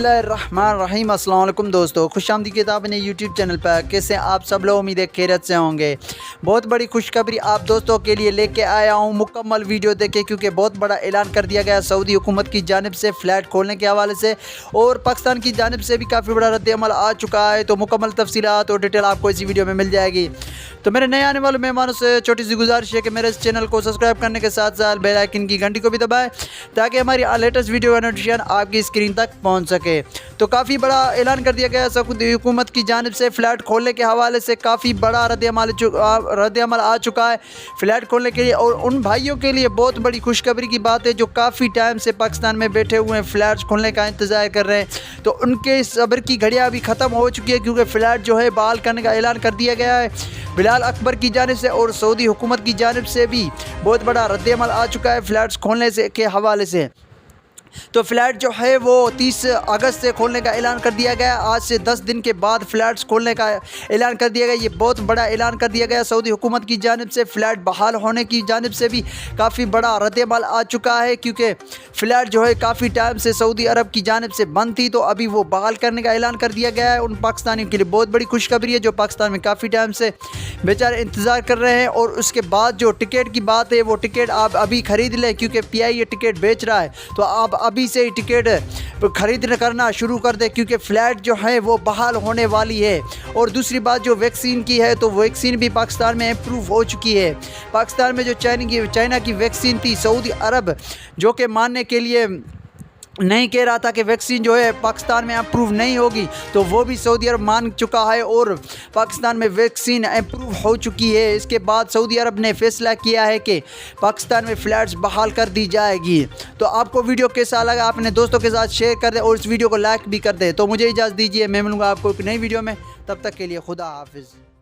बिस्मिल्लाहिर्रहमानिर्रहीम। अस्सलाम वालेकुम दोस्तों, खुशामदीद किताब ने यूट्यूब चैनल पर। कैसे आप सब लोग, उम्मीद है खैरियत से होंगे। बहुत बड़ी खुशखबरी आप दोस्तों के लिए लेके आया हूँ। मुकम्मल वीडियो देखें क्योंकि बहुत बड़ा ऐलान कर दिया गया सऊदी हुकूमत की जानिब से फ़्लैट खोलने के हवाले से, और पाकिस्तान की जानिब से भी काफ़ी बड़ा रद्द-ए-अमल आ चुका है। तो मुकम्मल तफसीलात और डिटेल आपको इसी वीडियो में मिल जाएगी। तो मेरे नए आने वाले मेहमानों से छोटी सी गुजारिश है कि मेरे इस चैनल को सब्सक्राइब करने के साथ साथ बेल आइकन की घंटी को भी दबाएं ताकि हमारी लेटेस्ट वीडियो का नोटिफिकेशन आपकी स्क्रीन तक पहुंच सके। तो काफ़ी बड़ा ऐलान कर दिया गया सऊदी हुकूमत की जानिब से फ़्लैट खोलने के हवाले से। काफ़ी बड़ा रद्द-ए-अमल आ चुका है फ़्लैट खोलने के लिए, और उन भाइयों के लिए बहुत बड़ी खुशखबरी की बात है जो काफ़ी टाइम से पाकिस्तान में बैठे हुए हैं, फ़्लैट खोलने का इंतज़ार कर रहे हैं। तो उनके सब्र की घड़ियाँ अभी ख़त्म हो चुकी है क्योंकि फ़्लैट जो है बहाल करने का ऐलान कर दिया गया है बिलाल अकबर की जानिब से, और सऊदी हुकूमत की जानिब से भी बहुत बड़ा रद्द-ए-अमल आ चुका है फ़्लैट्स खोलने से के हवाले से। तो फ़्लैट जो है वो 30 अगस्त से खोलने का ऐलान कर दिया गया। आज से 10 दिन के बाद फ़्लैट्स खोलने का ऐलान कर दिया गया। ये बहुत बड़ा ऐलान कर दिया गया सऊदी हुकूमत की जानिब से। फ़्लैट बहाल होने की जानिब से भी काफ़ी बड़ा रद्द-ए-अमल आ चुका है क्योंकि फ़्लैट जो है काफ़ी टाइम से सऊदी अरब की जानिब से बंद थी, तो अभी वो बहाल करने का ऐलान कर दिया गया है। उन पाकिस्तानियों के लिए बहुत बड़ी खुशखबरी है जो पाकिस्तान में काफ़ी टाइम से बेचारे इंतज़ार कर रहे हैं। और उसके बाद जो टिकट की बात है, वो टिकट आप अभी ख़रीद लें क्योंकि PI ये टिकट बेच रहा है। तो आप अभी से टिकट खरीद करना शुरू कर दे क्योंकि फ़्लैट जो है वो बहाल होने वाली है। और दूसरी बात जो वैक्सीन की है, तो वैक्सीन भी पाकिस्तान में अप्रूव हो चुकी है। पाकिस्तान में जो चाइना की वैक्सीन थी, सऊदी अरब जो कि मानने के लिए नहीं कह रहा था कि वैक्सीन जो है पाकिस्तान में अप्रूव नहीं होगी, तो वो भी सऊदी अरब मान चुका है और पाकिस्तान में वैक्सीन अप्रूव हो चुकी है। इसके बाद सऊदी अरब ने फैसला किया है कि पाकिस्तान में फ़्लैट्स बहाल कर दी जाएगी। तो आपको वीडियो कैसा लगा, अपने दोस्तों के साथ शेयर कर दें और इस वीडियो को लाइक भी कर दें। तो मुझे इजाज़त दीजिए, मैं मिलूँगा आपको एक नई वीडियो में। तब तक के लिए खुदा हाफिज़।